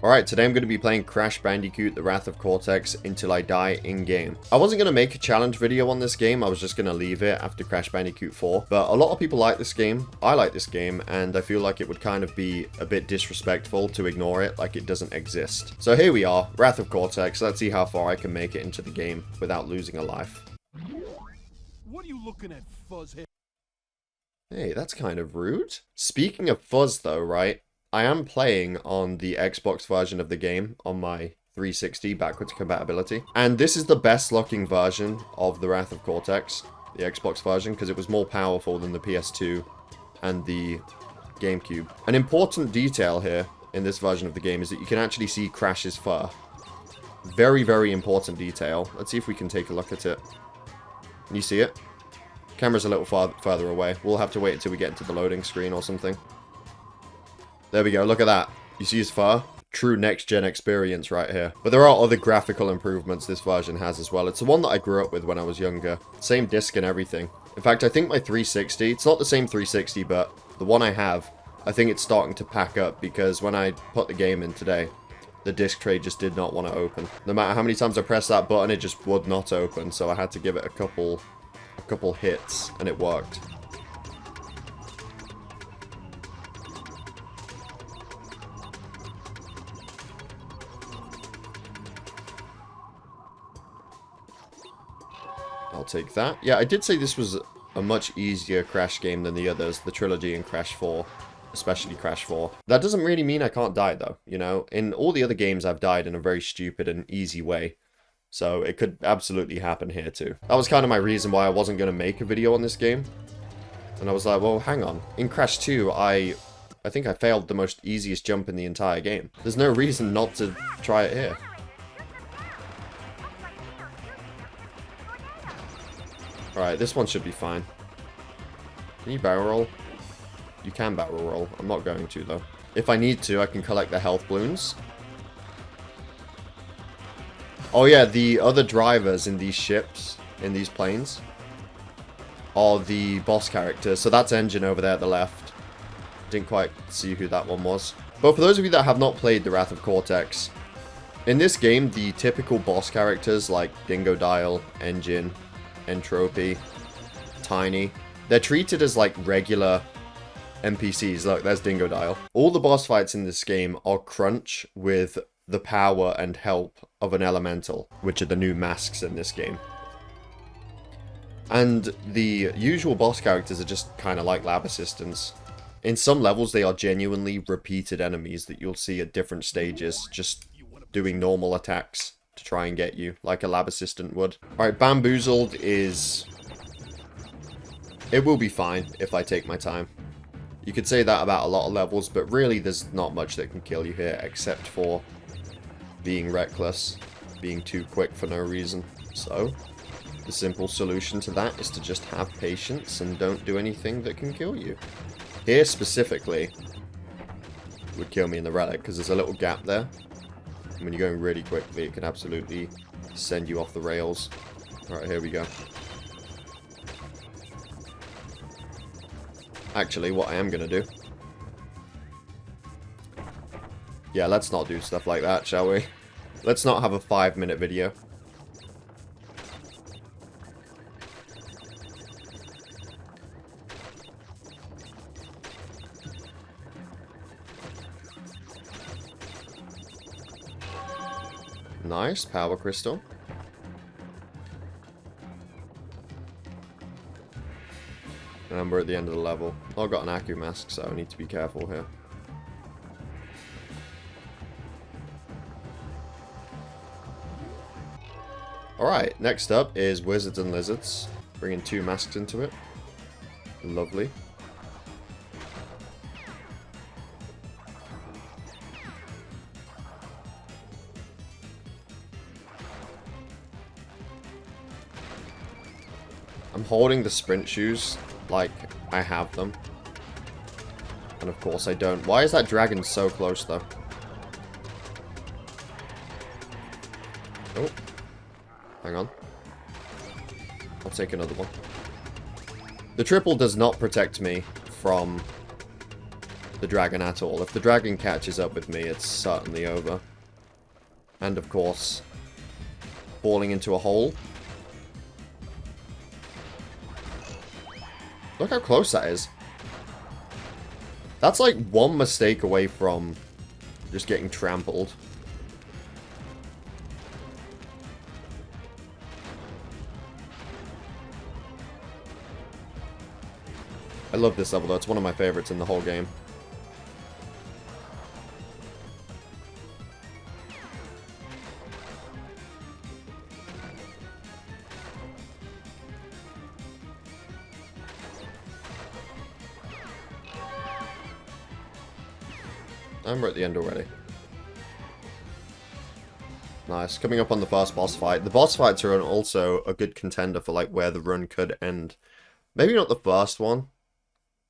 Alright, today I'm going to be playing Crash Bandicoot, the Wrath of Cortex, until I die in-game. I wasn't going to make a challenge video on this game, I was just going to leave it after Crash Bandicoot 4. But a lot of people like this game, I like this game, and I feel like it would kind of be a bit disrespectful to ignore it like it doesn't exist. So here we are, Wrath of Cortex, let's see how far I can make it into the game without losing a life. What are you looking at, fuzzhead? Hey, that's kind of rude. Speaking of fuzz though, right? I am playing on the Xbox version of the game on my 360 backwards compatibility. And this is the best looking version of the Wrath of Cortex, the Xbox version, because it was more powerful than the PS2 and the GameCube. An important detail here in this version of the game is that you can actually see Crash's fur. Very, very important detail. Let's see if we can take a look at it. Can you see it? Camera's a little further away. We'll have to wait until we get into the loading screen or something. There we go, look at that. You see his fur? True next-gen experience right here. But there are other graphical improvements this version has as well. It's the one that I grew up with when I was younger. Same disc and everything. In fact, I think my 360, it's not the same 360, but the one I have, I think it's starting to pack up because when I put the game in today, the disc tray just did not want to open. No matter how many times I pressed that button, it just would not open, so I had to give it a couple hits, and it worked. I'll take that. Yeah, I did say this was a much easier Crash game than the others, the trilogy and Crash 4, especially Crash 4. That doesn't really mean I can't die though, you know? In all the other games I've died in a very stupid and easy way. So it could absolutely happen here too. That was kind of my reason why I wasn't going to make a video on this game. And I was like, well, hang on. In Crash 2, I think I failed the most easiest jump in the entire game. There's no reason not to try it here. Alright, this one should be fine. Can you barrel roll? You can barrel roll. I'm not going to, though. If I need to, I can collect the health balloons. Oh yeah, the other drivers in these ships, in these planes, are the boss characters. So that's Engine over there at the left. Didn't quite see who that one was. But for those of you that have not played the Wrath of Cortex, in this game, the typical boss characters like Dingodile, Engine, Entropy, Tiny, they're treated as like regular NPCs. Look, there's Dingodile. All the boss fights in this game are crunch with the power and help of an elemental, which are the new masks in this game. And the usual boss characters are just kind of like lab assistants. In some levels, they are genuinely repeated enemies that you'll see at different stages, just doing normal attacks to try and get you, like a lab assistant would. Alright, Bamboozled is... it will be fine if I take my time. You could say that about a lot of levels, but really there's not much that can kill you here, except for being reckless, being too quick for no reason. So, the simple solution to that is to just have patience and don't do anything that can kill you. Here specifically, it would kill me in the relic, because there's a little gap there. And when you're going really quickly, it can absolutely send you off the rails. Alright, here we go. Actually, what I am going to do... yeah, let's not do stuff like that, shall we? Let's not have a 5-minute video. Nice, power crystal. And we're at the end of the level. I've got an Aku mask, so I need to be careful here. Alright, next up is Wizards and Lizards. Bringing 2 masks into it. Lovely. I'm holding the sprint shoes like I have them. And of course I don't. Why is that dragon so close though? Oh. Hang on. I'll take another one. The triple does not protect me from the dragon at all. If the dragon catches up with me, it's certainly over. And of course, falling into a hole. Look how close that is. That's like one mistake away from just getting trampled. I love this level though, it's one of my favorites in the whole game. And we're at the end already. Nice. Coming up on the first boss fight. The boss fights are also a good contender for like where the run could end. Maybe not the first one,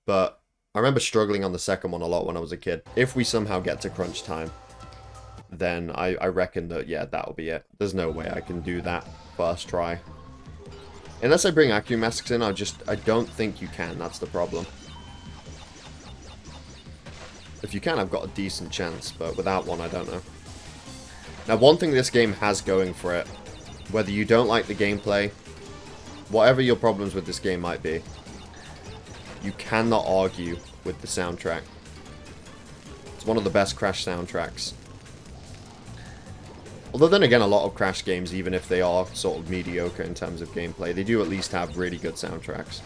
but I remember struggling on the second one a lot when I was a kid. If we somehow get to crunch time, then I reckon that, yeah, that'll be it. There's no way I can do that first try. Unless I bring Acumasks in, I don't think you can. That's the problem. If you can, I've got a decent chance, but without one, I don't know. Now, one thing this game has going for it, whether you don't like the gameplay, whatever your problems with this game might be, you cannot argue with the soundtrack. It's one of the best Crash soundtracks. Although then again, a lot of Crash games, even if they are sort of mediocre in terms of gameplay, they do at least have really good soundtracks.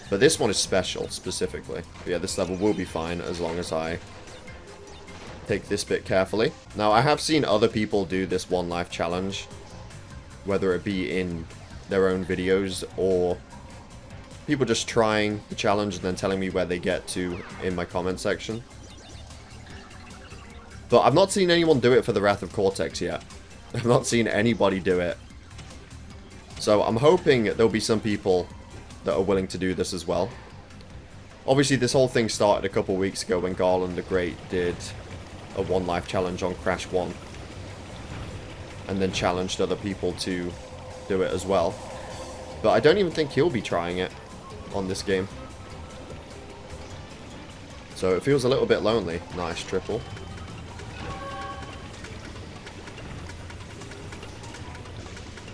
But this one is special, specifically. But yeah, this level will be fine as long as I take this bit carefully. Now, I have seen other people do this one life challenge, whether it be in their own videos or people just trying the challenge and then telling me where they get to in my comment section. But I've not seen anyone do it for the Wrath of Cortex yet. I've not seen anybody do it. So I'm hoping there'll be some people that are willing to do this as well. Obviously, this whole thing started a couple weeks ago when Garland the Great did a one life challenge on Crash 1. And then challenged other people to do it as well. But I don't even think he'll be trying it on this game. So it feels a little bit lonely. Nice triple.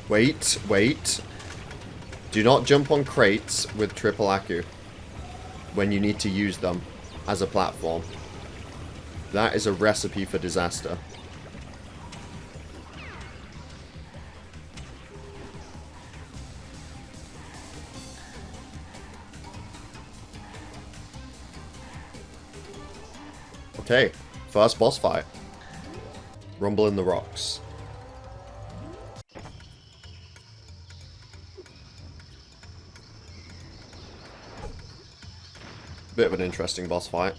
Wait, wait. Do not jump on crates with triple Aku when you need to use them as a platform. That is a recipe for disaster. Okay, first boss fight. Rumble in the Rocks. Bit of an interesting boss fight.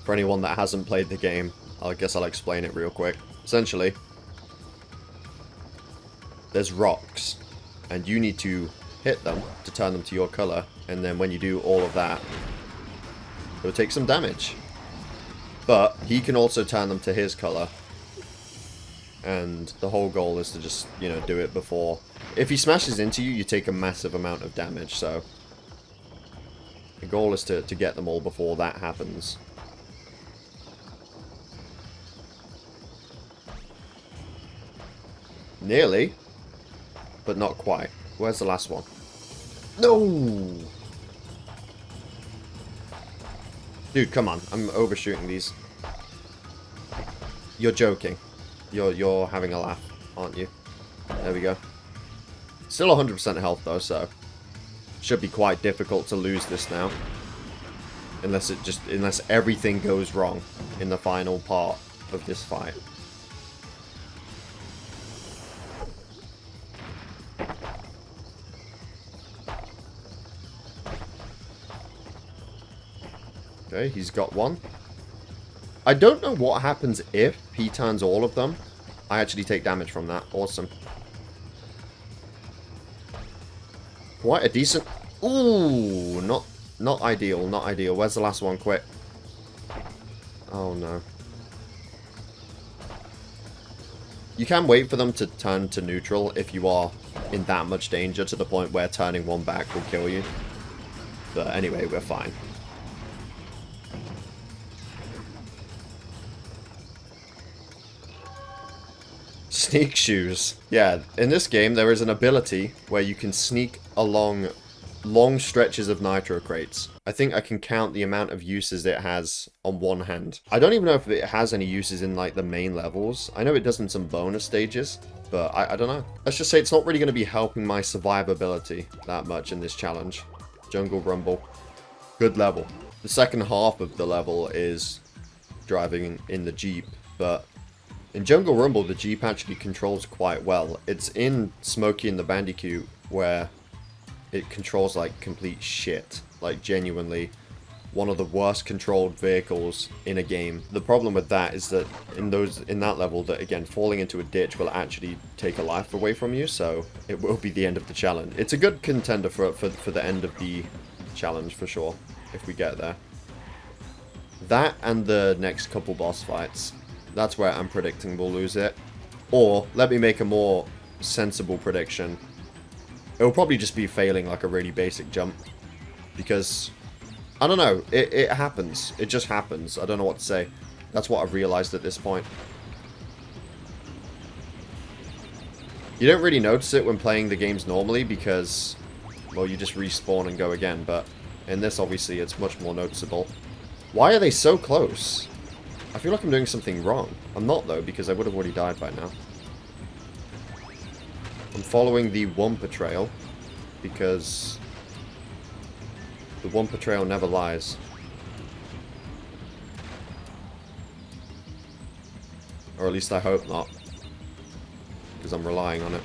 For anyone that hasn't played the game, I guess I'll explain it real quick. Essentially, there's rocks, and you need to hit them to turn them to your color, and then when you do all of that, it'll take some damage. But he can also turn them to his color, and the whole goal is to just, you know, do it before. If he smashes into you, you take a massive amount of damage, so the goal is to get them all before that happens. Nearly, but not quite. Where's the last one? No! Dude, come on. I'm overshooting these. You're joking. You're having a laugh, aren't you? There we go. Still 100% health though, so should be quite difficult to lose this now. Unless everything goes wrong in the final part of this fight. Okay, he's got one. I don't know what happens if he turns all of them. I actually take damage from that. Awesome. Quite a decent... Ooh, not ideal, not ideal. Where's the last one? Quick. Oh, no. You can wait for them to turn to neutral if you are in that much danger to the point where turning one back will kill you. But anyway, we're fine. Sneak shoes. Yeah, in this game there is an ability where you can sneak along long stretches of nitro crates. I think I can count the amount of uses it has on one hand. I don't even know if it has any uses in like the main levels. I know it does in some bonus stages, but I don't know. Let's just say it's not really going to be helping my survivability that much in this challenge. Jungle Rumble. Good level. The second half of the level is driving in the Jeep, but in Jungle Rumble the Jeep actually controls quite well. It's in Smokey and the Bandicoot where it controls like complete shit. Like genuinely one of the worst controlled vehicles in a game. The problem with that is that in that level, that again, falling into a ditch will actually take a life away from you, so it will be the end of the challenge. It's a good contender for the end of the challenge for sure, if we get there. That and the next couple boss fights, that's where I'm predicting we'll lose it. Or, let me make a more sensible prediction. It'll probably just be failing like a really basic jump. Because, I don't know, it happens. It just happens. I don't know what to say. That's what I've realized at this point. You don't really notice it when playing the games normally because, well, you just respawn and go again. But in this, obviously, it's much more noticeable. Why are they so close? I feel like I'm doing something wrong. I'm not, though, because I would have already died by now. I'm following the Wumpa trail because the Wumpa trail never lies. Or at least I hope not, because I'm relying on it.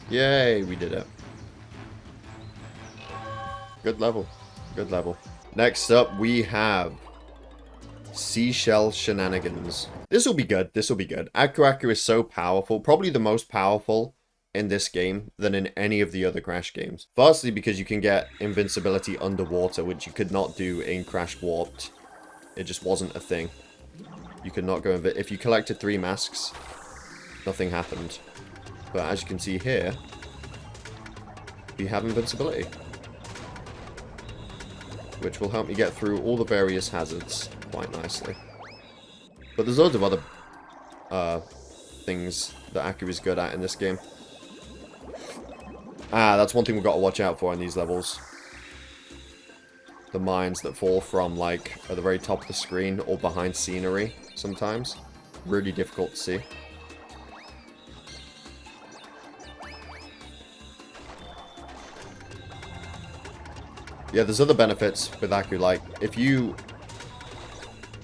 Yay, we did it. Good level. Good level. Next up, we have Seashell Shenanigans. This will be good. This will be good. Aku Aku is so powerful. Probably the most powerful in this game than in any of the other Crash games. Firstly, because you can get invincibility underwater, which you could not do in Crash Warped. It just wasn't a thing. You could not go if you collected 3 masks, nothing happened. But as you can see here, we have invincibility, which will help me get through all the various hazards quite nicely. But there's loads of other things that Aku is good at in this game. That's one thing we've got to watch out for in these levels. The mines that fall from, like, at the very top of the screen or behind scenery sometimes. Really difficult to see. Yeah, there's other benefits with Aku, like, if you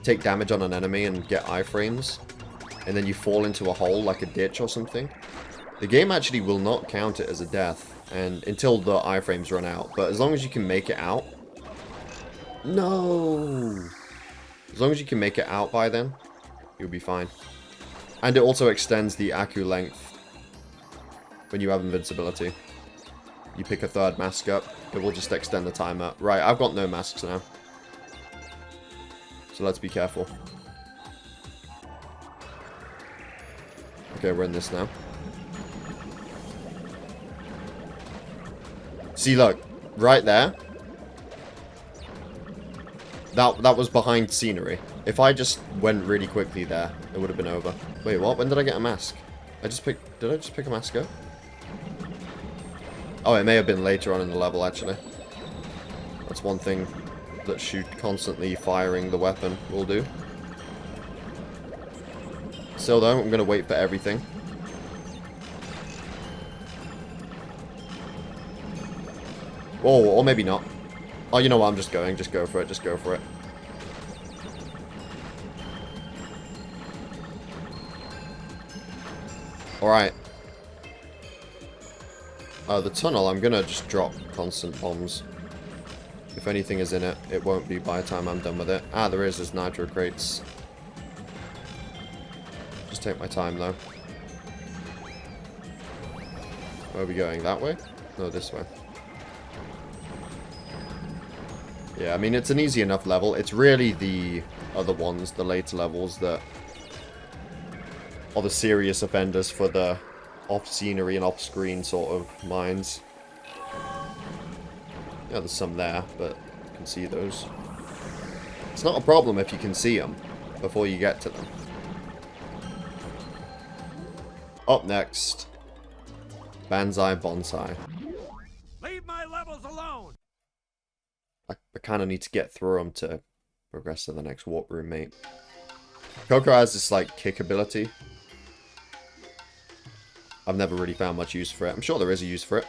take damage on an enemy and get iframes, and then you fall into a hole, like a ditch or something, the game actually will not count it as a death, and until the iframes run out. But as long as you can make it out... No! As long as you can make it out by then, you'll be fine. And it also extends the Aku length when you have invincibility. You pick a 3rd mask up, it will just extend the timer. Right, I've got no masks now. So let's be careful. Okay, we're in this now. See, look. Right there. That was behind scenery. If I just went really quickly there, it would have been over. Wait, what? When did I get a mask? Did I just pick a mask up? Oh, it may have been later on in the level, actually. That's one thing that constantly firing the weapon will do. Still, though, I'm going to wait for everything. Oh, or maybe not. Oh, you know what? I'm just going. Just go for it. Just go for it. Alright. The tunnel, I'm gonna just drop constant bombs. If anything is in it, it won't be by the time I'm done with it. There's nitro crates. Just take my time, though. Where are we going? That way? No, this way. Yeah, I mean, it's an easy enough level. It's really the other ones, the later levels, that are the serious offenders for the off-scenery and off-screen sort of minds. Yeah, there's some there, but you can see those. It's not a problem if you can see them before you get to them. Up next, Banzai Bonsai. Leave my levels alone! I kind of need to get through them to progress to the next warp room, mate. Coco has this, like, kick ability. I've never really found much use for it. I'm sure there is a use for it.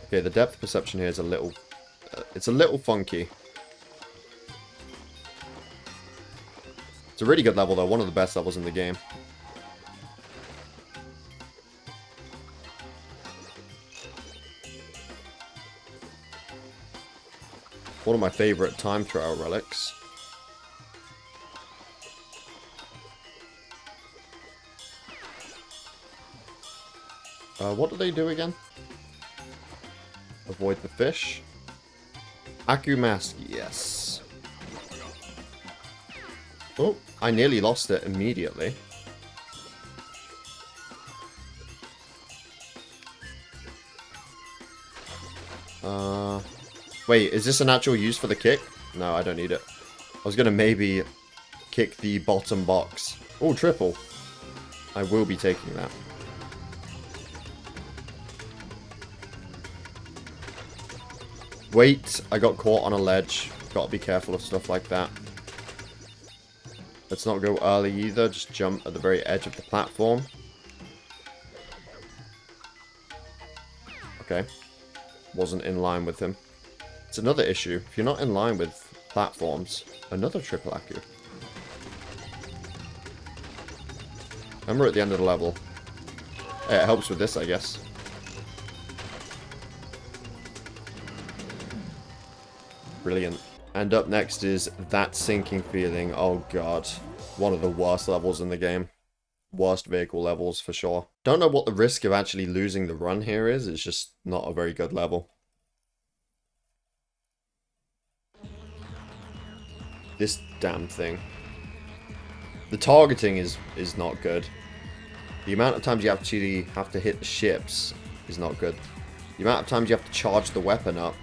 Okay, the depth perception here is a little... it's a little funky. It's a really good level, though. One of the best levels in the game. One of my favorite time trial relics. What do they do again? Avoid the fish. Aku Mask, yes. Oh, I nearly lost it immediately. Wait, is this an actual use for the kick? No, I don't need it. I was gonna maybe kick the bottom box. Oh, triple. I will be taking that. Wait, I got caught on a ledge. Gotta be careful of stuff like that. Let's not go early either. Just jump at the very edge of the platform. Okay. Wasn't in line with him. It's another issue. If you're not in line with platforms, another triple Aku. And we're at the end of the level. Hey, it helps with this, I guess. Brilliant. And up next is That Sinking Feeling. Oh god. One of the worst levels in the game. Worst vehicle levels for sure. Don't know what the risk of actually losing the run here is. It's just not a very good level. This damn thing. The targeting is not good. The amount of times you actually have to hit the ships is not good. The amount of times you have to charge the weapon up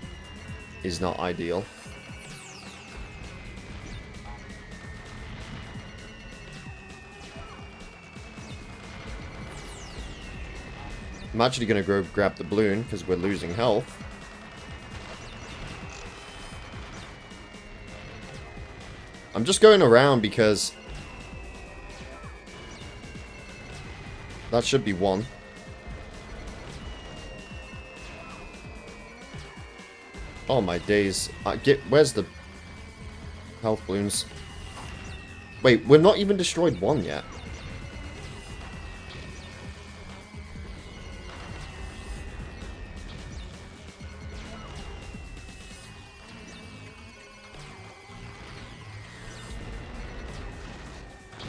is not ideal. I'm actually going to go grab the balloon because we're losing health. I'm just going around because that should be one. Oh my days. Where's the health balloons? Wait, we're not even destroyed one yet.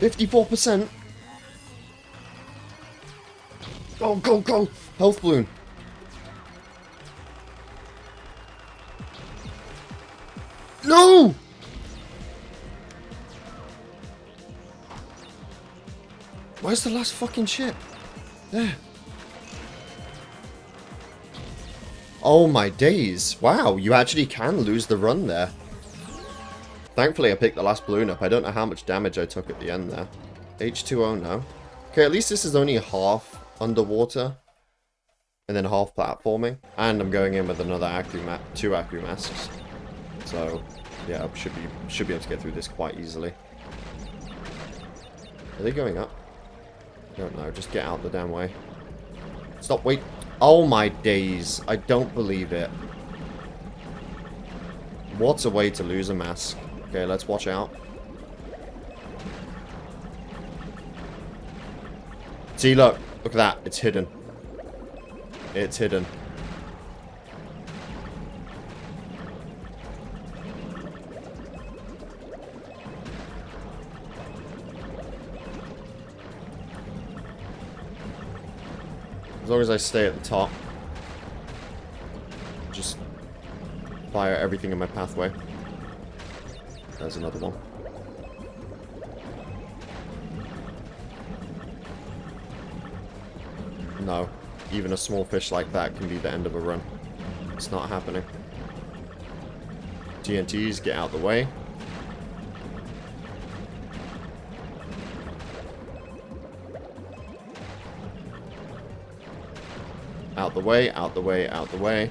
$54%. Go, go, go! Health balloon. No! Where's the last fucking ship? There. Oh my days. Wow, you actually can lose the run there. Thankfully, I picked the last balloon up. I don't know how much damage I took at the end there. H2O, no. Okay, at least this is only half underwater. And then half platforming. And I'm going in with another two Aku masks. So, yeah, I should be able to get through this quite easily. Are they going up? I don't know. Just get out the damn way. Stop, wait. Oh my days. I don't believe it. What a way to lose a mask. Okay, let's watch out. See, look. Look at that. It's hidden. It's hidden. As long as I stay at the top. Just fire everything in my pathway. There's another one. No. Even a small fish like that can be the end of a run. It's not happening. TNTs, get out the way. Out the way, out the way, out the way.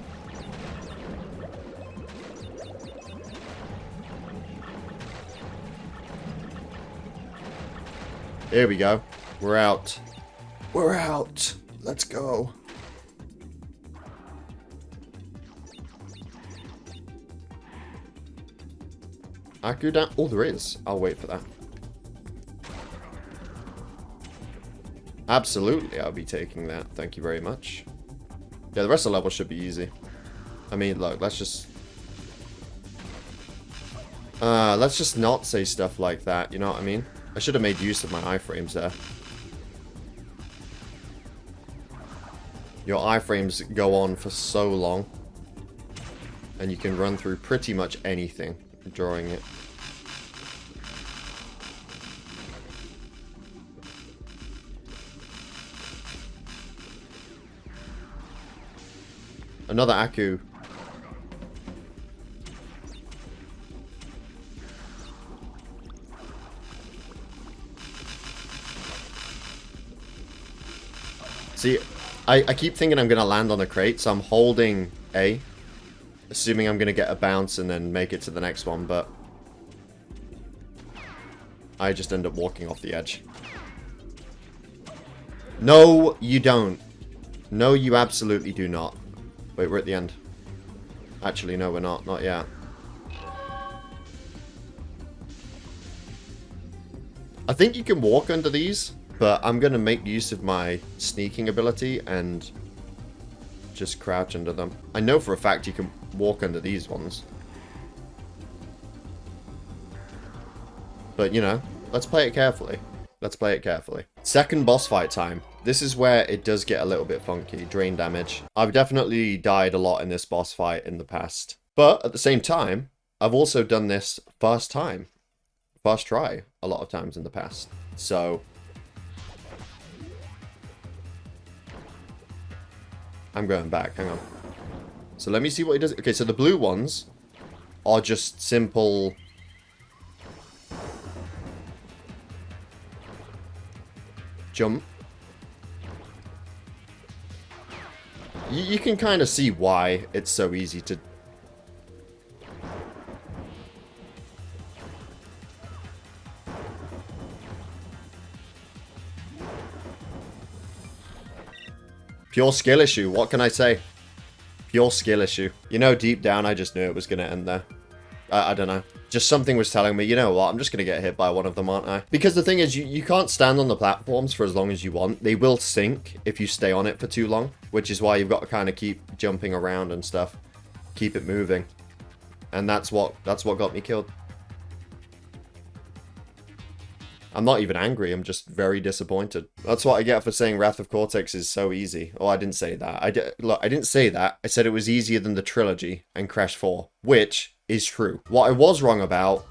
Here we go. We're out. We're out. Let's go. Aku down. Oh, there is. I'll wait for that. Absolutely, I'll be taking that. Thank you very much. Yeah, the rest of the level should be easy. I mean, look, let's just not say stuff like that, you know what I mean? I should have made use of my iframes there. Your iframes go on for so long. And you can run through pretty much anything drawing it. Another Aku. See, I keep thinking I'm going to land on a crate, so I'm holding A, assuming I'm going to get a bounce and then make it to the next one, but I just end up walking off the edge. No, you don't. No, you absolutely do not. Wait, we're at the end. Actually, no, we're not. Not yet. I think you can walk under these, but I'm going to make use of my sneaking ability and just crouch under them. I know for a fact you can walk under these ones. But, you know, let's play it carefully. Let's play it carefully. Second boss fight time. This is where it does get a little bit funky. Drain damage. I've definitely died a lot in this boss fight in the past. But at the same time, I've also done this first time. First try a lot of times in the past. So I'm going back. Hang on. So let me see what he does. Okay, so the blue ones are just simple jump. You can kind of see why it's so easy to... Pure skill issue, what can I say? Pure skill issue. You know, deep down, I just knew it was going to end there. I don't know. Just something was telling me, you know what, I'm just going to get hit by one of them, aren't I? Because the thing is, you can't stand on the platforms for as long as you want. They will sink if you stay on it for too long, which is why you've got to kind of keep jumping around and stuff. Keep it moving. And that's what got me killed. I'm not even angry, I'm just very disappointed. That's what I get for saying Wrath of Cortex is so easy. Oh, I didn't say that. Look, I didn't say that. I said it was easier than the trilogy and Crash 4, which is true. What I was wrong about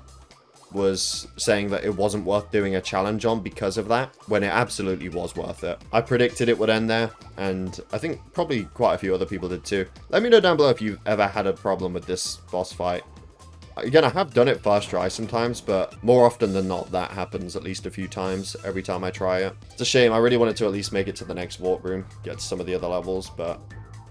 was saying that it wasn't worth doing a challenge on because of that, when it absolutely was worth it. I predicted it would end there, and I think probably quite a few other people did too. Let me know down below if you've ever had a problem with this boss fight. Again, I have done it first try sometimes, but more often than not, that happens at least a few times every time I try it. It's a shame. I really wanted to at least make it to the next warp room, get to some of the other levels, but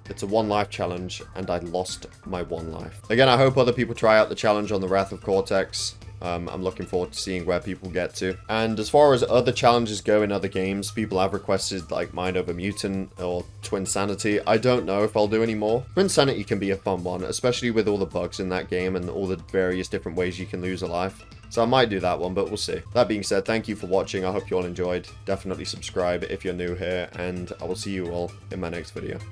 it's a one life challenge, and I lost my one life. Again, I hope other people try out the challenge on the Wrath of Cortex. I'm looking forward to seeing where people get to. And as far as other challenges go in other games, people have requested like Mind Over Mutant or Twin Sanity. I don't know if I'll do any more. Twin Sanity can be a fun one, especially with all the bugs in that game and all the various different ways you can lose a life. So I might do that one, but we'll see. That being said, thank you for watching. I hope you all enjoyed. Definitely subscribe if you're new here, and I will see you all in my next video.